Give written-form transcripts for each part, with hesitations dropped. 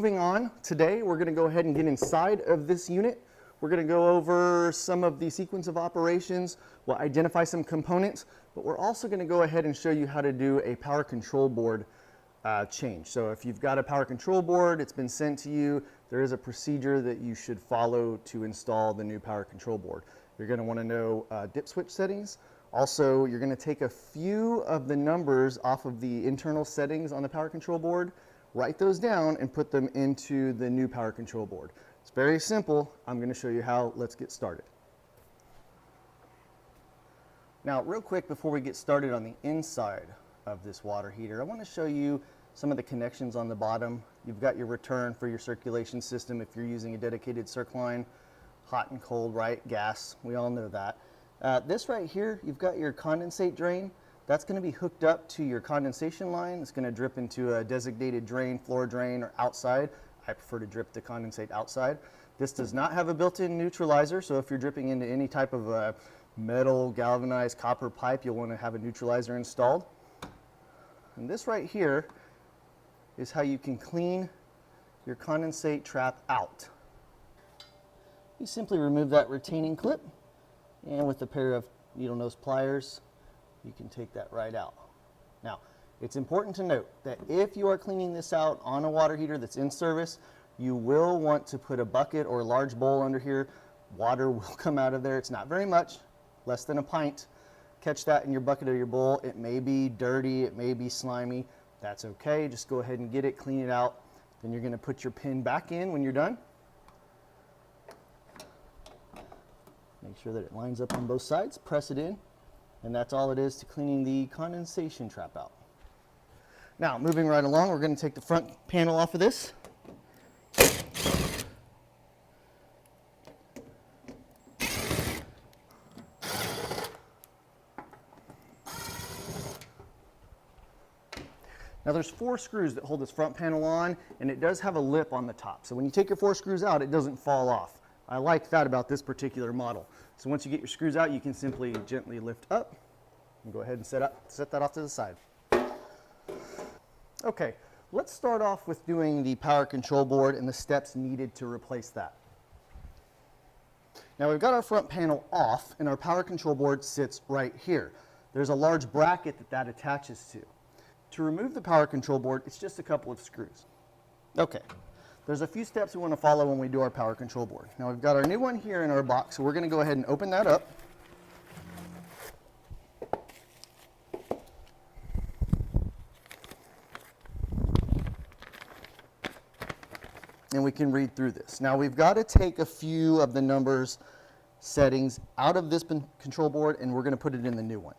Moving on, today we're going to go ahead and get inside of this unit. We're going to go over some of the sequence of operations. We'll identify some components, but we're also going to go ahead and show you how to do a power control board change. So if you've got a power control board, it's been sent to you, there is a procedure that you should follow to install the new power control board. You're going to want to know dip switch settings. Also, you're going to take a few of the numbers off of the internal settings on the power control board, write those down and put them into the new power control board. It's very simple. I'm going to show you how. Let's get started. Now, real quick before we get started on the inside of this water heater, I want to show you some of the connections on the bottom. You've got your return for your circulation system if you're using a dedicated circ line, hot and cold, right? Gas, we all know that. This right here, you've got your condensate drain. That's going to be hooked up to your condensation line. It's going to drip into a designated drain, floor drain, or outside. I prefer to drip the condensate outside. This does not have a built-in neutralizer, so if you're dripping into any type of metal, galvanized, copper pipe, you'll want to have a neutralizer installed. And this right here is how you can clean your condensate trap out. You simply remove that retaining clip, and with a pair of needle nose pliers, you can take that right out. Now, it's important to note that if you are cleaning this out on a water heater that's in service, you will want to put a bucket or a large bowl under here. Water will come out of there. It's not very much, less than a pint. Catch that in your bucket or your bowl. It may be dirty, it may be slimy. That's okay. Just go ahead and get it, clean it out. Then you're going to put your pin back in when you're done. Make sure that it lines up on both sides. Press it in. And that's all it is to cleaning the condensation trap out. Now, moving right along, we're going to take the front panel off of this. Now there's 4 screws that hold this front panel on, and it does have a lip on the top. So when you take your 4 screws out, it doesn't fall off. I like that about this particular model. So once you get your screws out, you can simply gently lift up and go ahead and set that off to the side. Okay, let's start off with doing the power control board and the steps needed to replace that. Now we've got our front panel off and our power control board sits right here. There's a large bracket that attaches to. To remove the power control board, it's just a couple of screws. Okay. There's a few steps we want to follow when we do our power control board. Now we've got our new one here in our box, so we're going to go ahead and open that up. And we can read through this. Now we've got to take a few of the numbers settings out of this control board, and we're going to put it in the new one.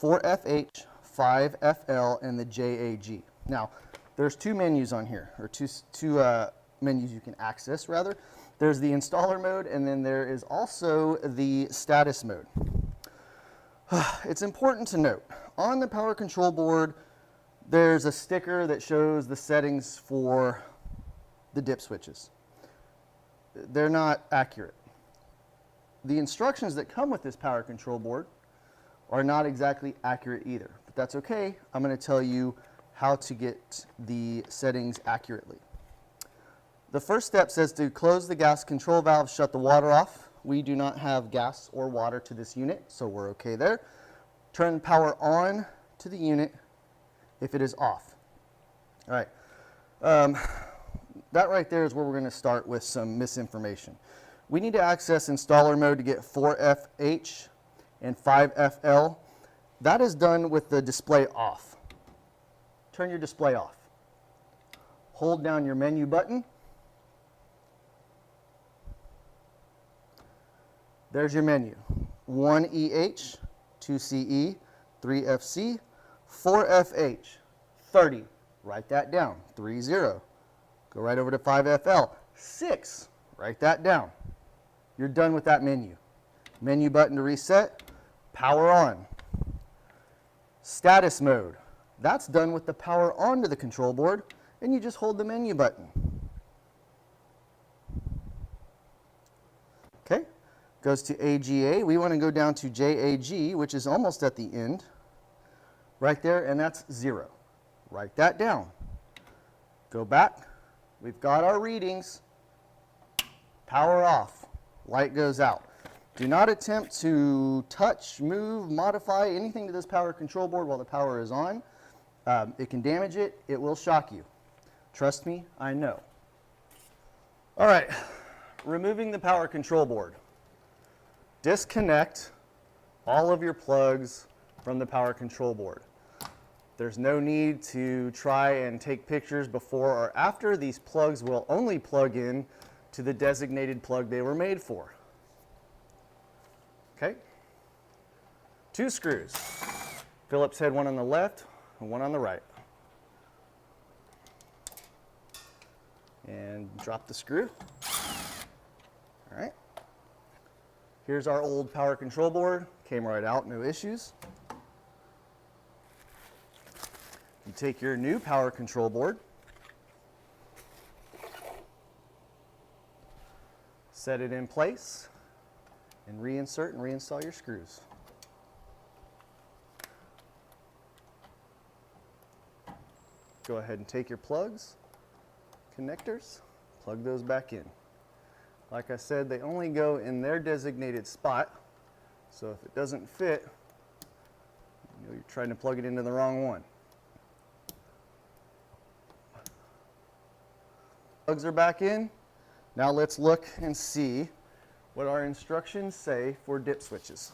4FH, 5FL, and the JAG. Now, there's 2 menus on here, or two menus you can access, rather. There's the installer mode, and then there is also the status mode. It's important to note, on the power control board, there's a sticker that shows the settings for the dip switches. They're not accurate. The instructions that come with this power control board are not exactly accurate either, but that's okay. I'm going to tell you how to get the settings accurately. The first step says to close the gas control valve, shut the water off. We do not have gas or water to this unit, so we're okay there. Turn power on to the unit if it is off. All right, that right there is where we're going to start with some misinformation. We need to access installer mode to get 4FH and 5FL. That is done with the display off. Turn your display off. Hold down your menu button. There's your menu. 1EH, 2CE, 3FC, 4FH, 30. Write that down. 30. Go right over to 5FL. 6. Write that down. You're done with that menu. Menu button to reset. Power on. Status mode. That's done with the power onto the control board, and you just hold the menu button. Okay, goes to AGA. We want to go down to JAG, which is almost at the end. right there, and that's 0. Write that down. Go back. We've got our readings. Power off. Light goes out. Do not attempt to touch, move, modify anything to this power control board while the power is on. It can damage it. It will shock you. Trust me, I know. All right, removing the power control board. Disconnect all of your plugs from the power control board. There's no need to try and take pictures before or after. These plugs will only plug in to the designated plug they were made for. Okay? 2 screws. Phillips head, one on the left and one on the right. And drop the screw. All right. Here's our old power control board. Came right out, no issues. You take your new power control board, set it in place, and reinsert and reinstall your screws. Go ahead and take your plugs, connectors, plug those back in. Like I said, they only go in their designated spot, so if it doesn't fit, you know you're trying to plug it into the wrong one. Plugs are back in. Now let's look and see what our instructions say for dip switches.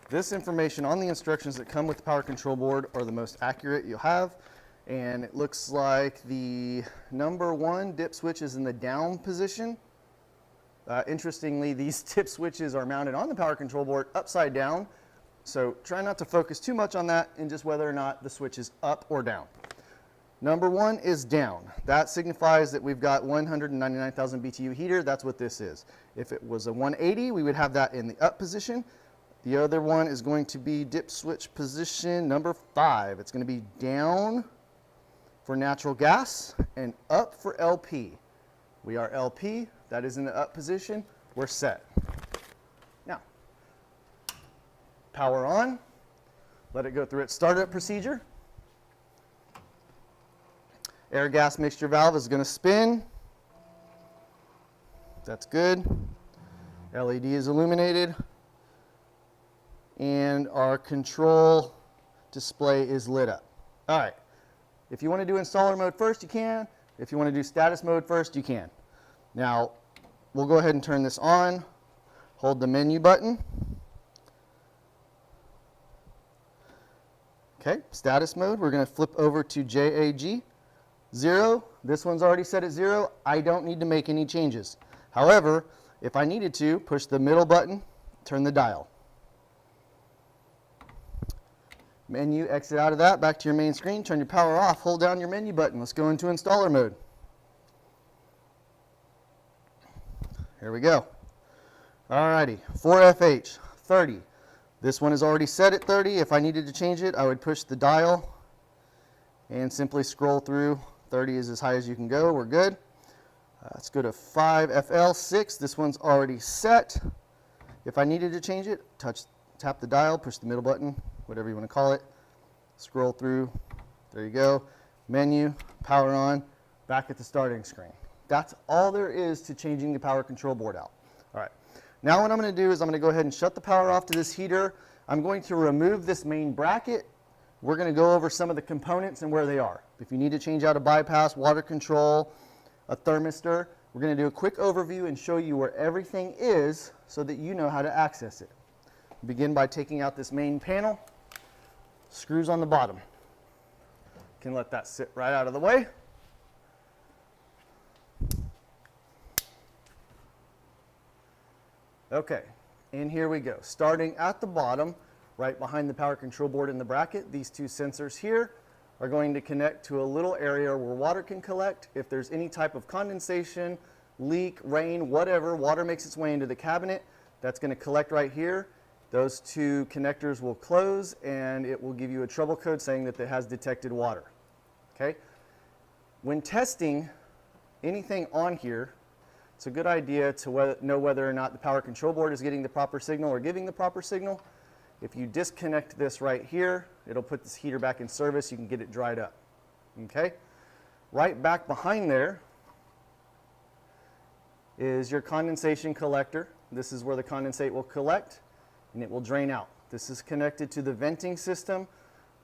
This information on the instructions that come with the power control board are the most accurate you'll have, and it looks like the number 1 dip switch is in the down position. Interestingly, these dip switches are mounted on the power control board upside down, so try not to focus too much on that and just whether or not the switch is up or down. Number 1 is down. That signifies that we've got 199,000 BTU heater. That's what this is. If it was a 180, we would have that in the up position. The other one is going to be dip switch position number 5. It's going to be down for natural gas and up for LP. We are LP. That is in the up position. We're set. Now, power on. Let it go through its startup procedure. Air gas mixture valve is going to spin. That's good. LED is illuminated. And our control display is lit up. All right. If you want to do installer mode first, you can. If you want to do status mode first, you can. Now, we'll go ahead and turn this on. Hold the menu button. Okay, status mode. We're going to flip over to JAG. 0. This one's already set at 0. I don't need to make any changes. However, if I needed to, push the middle button, turn the dial. Menu, exit out of that, back to your main screen, turn your power off, hold down your menu button. Let's go into installer mode. Here we go. Alrighty, 4FH, 30. This one is already set at 30. If I needed to change it, I would push the dial and simply scroll through. 30 is as high as you can go, we're good. Let's go to 5FL, 6. This one's already set. If I needed to change it, tap the dial, push the middle button, whatever you want to call it, scroll through, there you go, menu, power on, back at the starting screen. That's all there is to changing the power control board out. All right, now what I'm going to do is I'm going to go ahead and shut the power off to this heater. I'm going to remove this main bracket. We're going to go over some of the components and where they are. If you need to change out a bypass, water control, a thermistor, we're going to do a quick overview and show you where everything is so that you know how to access it. Begin by taking out this main panel. Screws on the bottom. Can let that sit right out of the way. Okay, and here we go. Starting at the bottom, right behind the power control board in the bracket, these 2 sensors here are going to connect to a little area where water can collect. If there's any type of condensation, leak, rain, whatever, water makes its way into the cabinet, that's going to collect right here. Those 2 connectors will close and it will give you a trouble code saying that it has detected water. Okay? When testing anything on here, it's a good idea to know whether or not the power control board is getting the proper signal or giving the proper signal. If you disconnect this right here, it'll put this heater back in service. You can get it dried up. Okay? Right back behind there is your condensation collector. This is where the condensate will collect and it will drain out. This is connected to the venting system.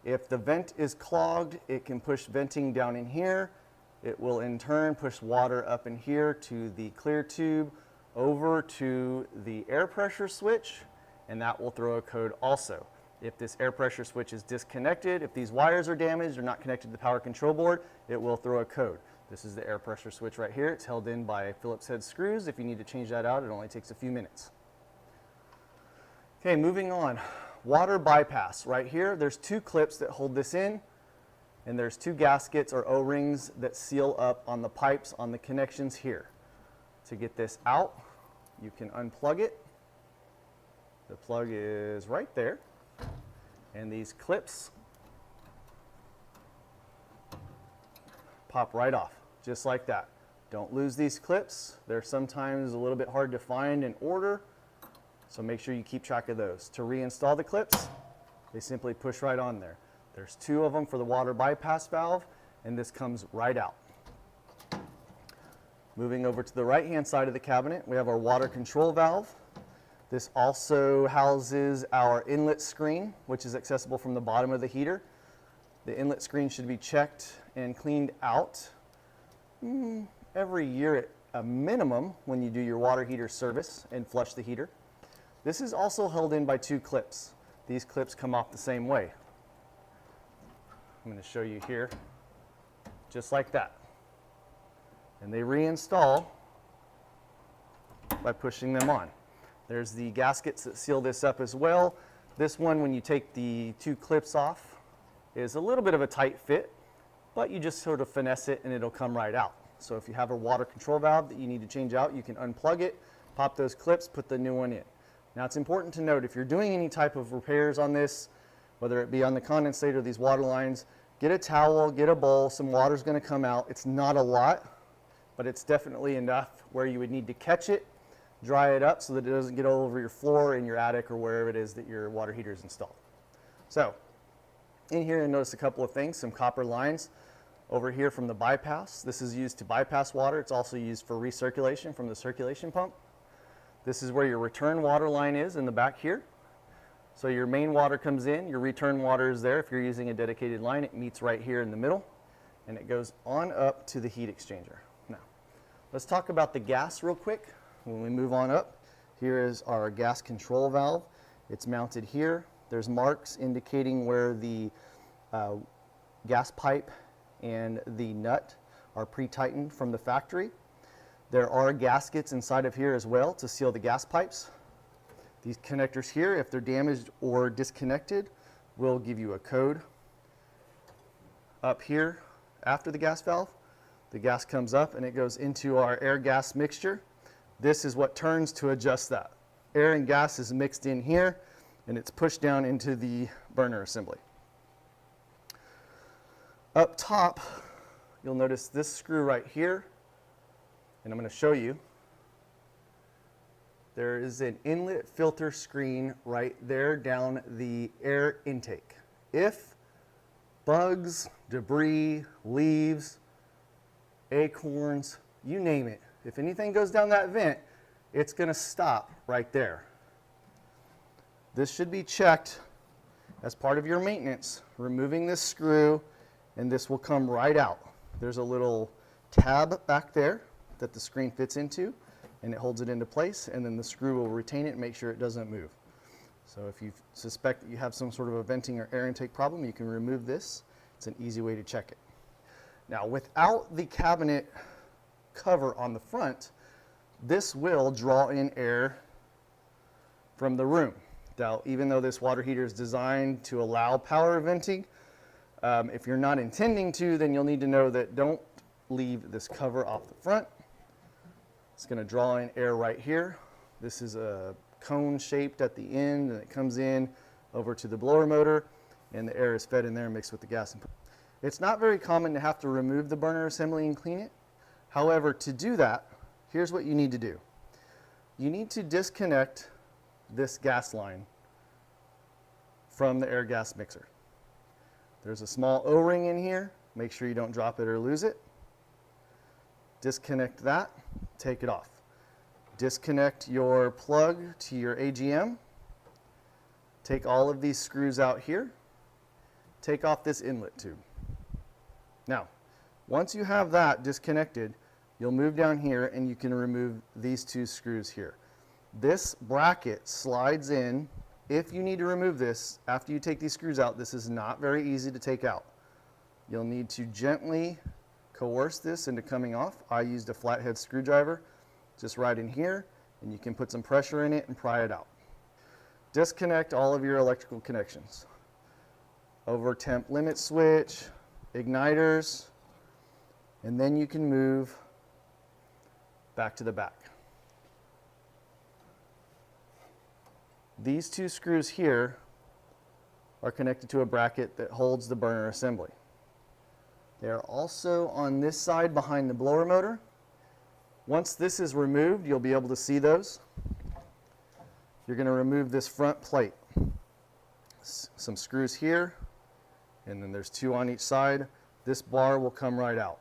If the vent is clogged, it can push venting down in here. It will in turn push water up in here to the clear tube over to the air pressure switch, and that will throw a code also. If this air pressure switch is disconnected, if these wires are damaged or not connected to the power control board, it will throw a code. This is the air pressure switch right here. It's held in by Phillips head screws. If you need to change that out, it only takes a few minutes. Okay, moving on. Water bypass. Right here, there's two clips that hold this in, and there's two gaskets or O-rings that seal up on the pipes on the connections here. To get this out, you can unplug it. The plug is right there. And these clips pop right off, just like that. Don't lose these clips. They're sometimes a little bit hard to find and order, so make sure you keep track of those. To reinstall the clips, they simply push right on there. There's two of them for the water bypass valve, and this comes right out. Moving over to the right-hand side of the cabinet, we have our water control valve. This also houses our inlet screen, which is accessible from the bottom of the heater. The inlet screen should be checked and cleaned out every year at a minimum when you do your water heater service and flush the heater. This is also held in by two clips. These clips come off the same way. I'm going to show you here, just like that. And they reinstall by pushing them on. There's the gaskets that seal this up as well. This one, when you take the two clips off, is a little bit of a tight fit, but you just sort of finesse it and it'll come right out. So if you have a water control valve that you need to change out, you can unplug it, pop those clips, put the new one in. Now it's important to note, if you're doing any type of repairs on this, whether it be on the condensator or these water lines, get a towel, get a bowl, some water's going to come out. It's not a lot, but it's definitely enough where you would need to catch it, dry it up so that it doesn't get all over your floor in your attic or wherever it is that your water heater is installed. So in here, you notice a couple of things, some copper lines over here from the bypass. This is used to bypass water. It's also used for recirculation from the circulation pump. This is where your return water line is in the back here. So your main water comes in, your return water is there. If you're using a dedicated line, it meets right here in the middle, and it goes on up to the heat exchanger. Now, let's talk about the gas real quick. When we move on up, here is our gas control valve. It's mounted here. There's marks indicating where the gas pipe and the nut are pre-tightened from the factory. There are gaskets inside of here as well to seal the gas pipes. These connectors here, if they're damaged or disconnected, will give you a code. Up here, after the gas valve, the gas comes up and it goes into our air-gas mixture. This is what turns to adjust that. Air and gas is mixed in here, and it's pushed down into the burner assembly. Up top, you'll notice this screw right here, and I'm going to show you. There is an inlet filter screen right there down the air intake. If bugs, debris, leaves, acorns, you name it, if anything goes down that vent, it's going to stop right there. This should be checked as part of your maintenance, removing this screw, and this will come right out. There's a little tab back there that the screen fits into, and it holds it into place, and then the screw will retain it and make sure it doesn't move. So if you suspect that you have some sort of a venting or air intake problem, you can remove this. It's an easy way to check it. Now, without the cabinet cover on the front, this will draw in air from the room. Now, even though this water heater is designed to allow power venting, if you're not intending to, then you'll need to know that don't leave this cover off the front. It's going to draw in air right here. This is a cone shaped at the end, and it comes in over to the blower motor, and the air is fed in there and mixed with the gas. It's not very common to have to remove the burner assembly and clean it. However, to do that, here's what you need to do. You need to disconnect this gas line from the air gas mixer. There's a small O-ring in here. Make sure you don't drop it or lose it. Disconnect that, take it off. Disconnect your plug to your AGM. Take all of these screws out here. Take off this inlet tube. Now, once you have that disconnected, you'll move down here and you can remove these two screws here. This bracket slides in. If you need to remove this, after you take these screws out, this is not very easy to take out. You'll need to gently coerce this into coming off. I used a flathead screwdriver, just right in here, and you can put some pressure in it and pry it out. Disconnect all of your electrical connections. Over temp limit switch, igniters, and then you can move back to the back. These two screws here are connected to a bracket that holds the burner assembly. They are also on this side behind the blower motor. Once this is removed, you'll be able to see those. You're going to remove this front plate. Some screws here, and then there's two on each side. This bar will come right out.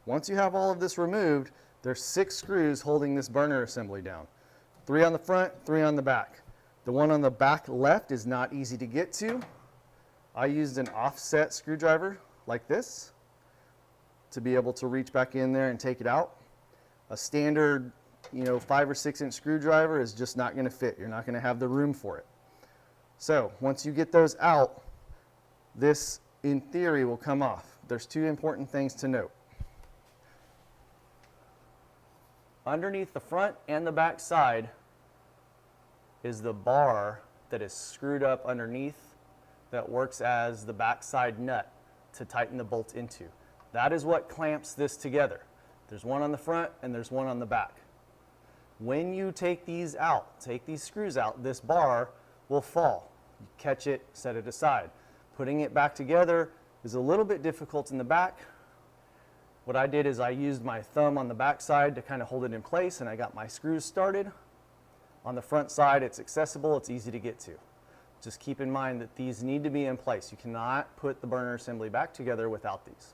Once you have all of this removed, there's 6 screws holding this burner assembly down. 3 on the front, 3 on the back. The one on the back left is not easy to get to. I used an offset screwdriver like this to be able to reach back in there and take it out. A standard, 5 or 6 inch screwdriver is just not going to fit. You're not going to have the room for it. So once you get those out, this in theory will come off. There's 2 important things to note. Underneath the front and the back side is the bar that is screwed up underneath that works as the backside nut to tighten the bolt into. That is what clamps this together. There's one on the front and there's one on the back. When you take these out, take these screws out, this bar will fall. You catch it, set it aside. Putting it back together is a little bit difficult in the back. What I did is I used my thumb on the back side to kind of hold it in place, and I got my screws started. On the front side, it's accessible, it's easy to get to. Just keep in mind that these need to be in place. You cannot put the burner assembly back together without these.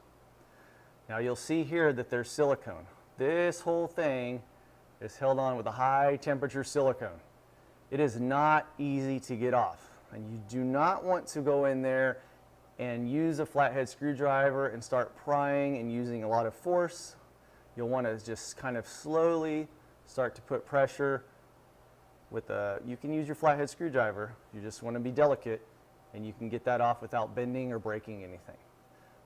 Now you'll see here that there's silicone. This whole thing is held on with a high temperature silicone. It is not easy to get off, and you do not want to go in there and use a flathead screwdriver and start prying and using a lot of force. You'll want to just kind of slowly start to put pressure with you can use your flathead screwdriver. You just want to be delicate, and you can get that off without bending or breaking anything.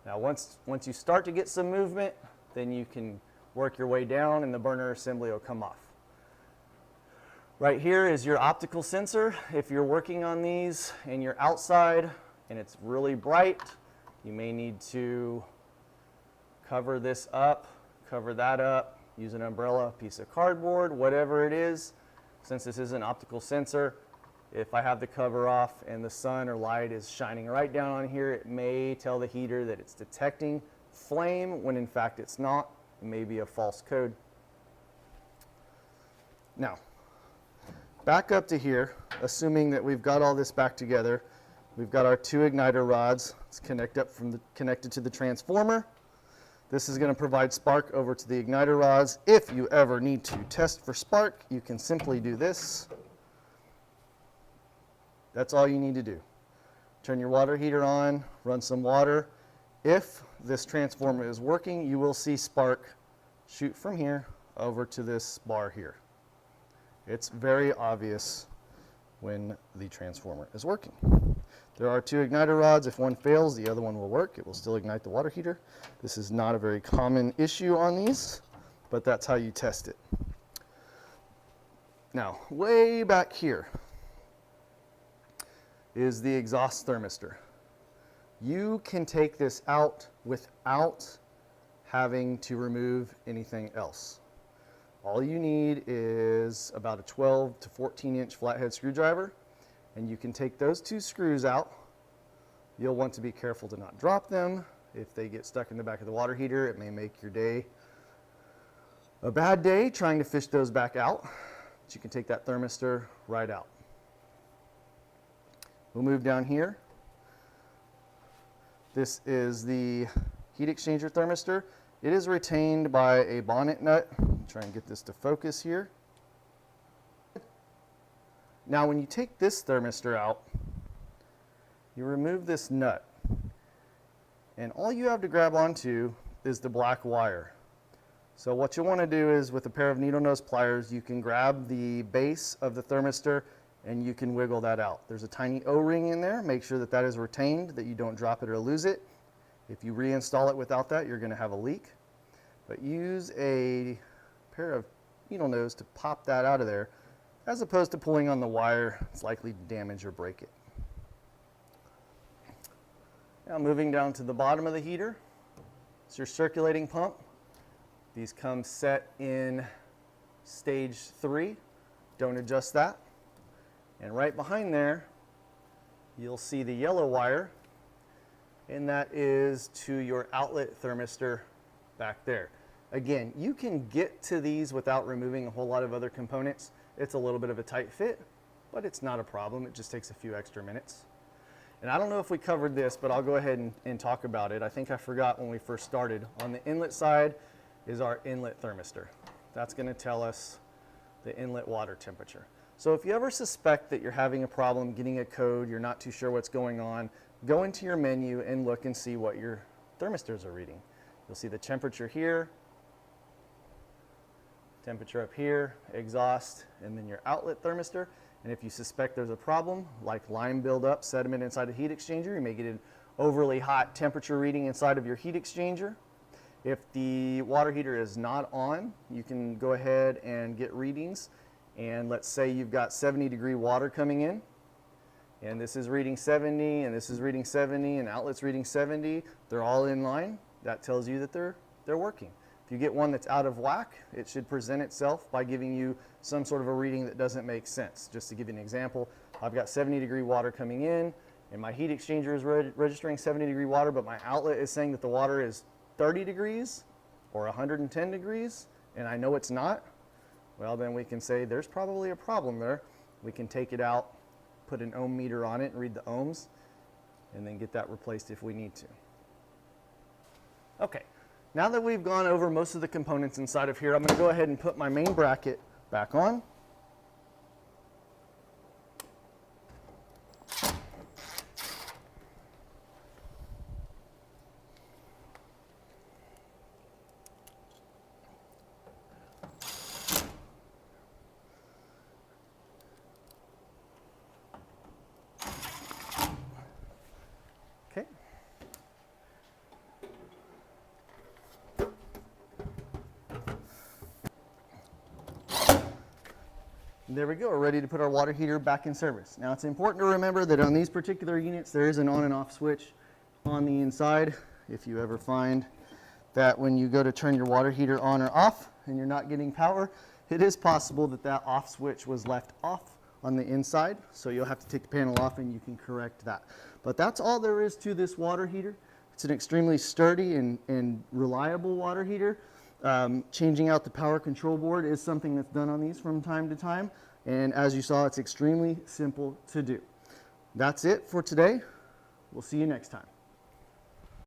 Now once you start to get some movement, then you can work your way down and the burner assembly will come off. Right here is your optical sensor. If you're working on these and you're outside and it's really bright, you may need to cover this up, cover that up, use an umbrella, piece of cardboard, whatever it is. Since this is an optical sensor, if I have the cover off and the sun or light is shining right down on here, it may tell the heater that it's detecting flame when in fact it's not. It may be a false code. Now, back up to here, assuming that we've got all this back together. We've got our 2 igniter rods. It's connected to the transformer. This is going to provide spark over to the igniter rods. If you ever need to test for spark, you can simply do this. That's all you need to do. Turn your water heater on, run some water. If this transformer is working, you will see spark shoot from here over to this bar here. It's very obvious when the transformer is working. There are 2 igniter rods. If one fails, the other one will work. It will still ignite the water heater. This is not a very common issue on these, but that's how you test it. Now, way back here is the exhaust thermistor. You can take this out without having to remove anything else. All you need is about a 12 to 14 inch flathead screwdriver, and you can take those 2 screws out. You'll want to be careful to not drop them. If they get stuck in the back of the water heater, it may make your day a bad day trying to fish those back out. But you can take that thermistor right out. We'll move down here. This is the heat exchanger thermistor. It is retained by a bonnet nut. Try and get this to focus here. Now when you take this thermistor out, you remove this nut, and all you have to grab onto is the black wire. So what you want to do is, with a pair of needle nose pliers, you can grab the base of the thermistor and you can wiggle that out. There's a tiny O-ring in there. Make sure that that is retained, that you don't drop it or lose it. If you reinstall it without that, you're going to have a leak. But use a pair of needle nose to pop that out of there, as opposed to pulling on the wire. It's likely to damage or break it. Now moving down to the bottom of the heater, it's your circulating pump. These come set in stage 3. Don't adjust that. And right behind there, you'll see the yellow wire, and that is to your outlet thermistor back there. Again, you can get to these without removing a whole lot of other components. It's a little bit of a tight fit, but it's not a problem. It just takes a few extra minutes. And I don't know if we covered this, but I'll go ahead and talk about it. I think I forgot when we first started. On the inlet side is our inlet thermistor. That's going to tell us the inlet water temperature. So if you ever suspect that you're having a problem getting a code, you're not too sure what's going on, go into your menu and look and see what your thermistors are reading. You'll see the temperature here, temperature up here, exhaust, and then your outlet thermistor. And if you suspect there's a problem, like lime buildup, sediment inside a heat exchanger, you may get an overly hot temperature reading inside of your heat exchanger. If the water heater is not on, you can go ahead and get readings. And let's say you've got 70-degree water coming in, and this is reading 70, and this is reading 70, and outlet's reading 70. They're all in line. That tells you that they're working. If you get one that's out of whack, it should present itself by giving you some sort of a reading that doesn't make sense. Just to give you an example, I've got 70-degree water coming in, and my heat exchanger is registering 70-degree water, but my outlet is saying that the water is 30 degrees or 110 degrees, and I know it's not. Well, then we can say there's probably a problem there. We can take it out, put an ohm meter on it and read the ohms, and then get that replaced if we need to. Okay, now that we've gone over most of the components inside of here, I'm going to go ahead and put my main bracket back on. Okay. There we go, we're ready to put our water heater back in service. Now it's important to remember that on these particular units there is an on and off switch on the inside. If you ever find that when you go to turn your water heater on or off and you're not getting power, it is possible that that off switch was left off on the inside, so you'll have to take the panel off and you can correct that. But that's all there is to this water heater. It's an extremely sturdy and reliable water heater. Changing out the power control board is something that's done on these from time to time, and as you saw, it's extremely simple to do. That's it for today. We'll see you next time.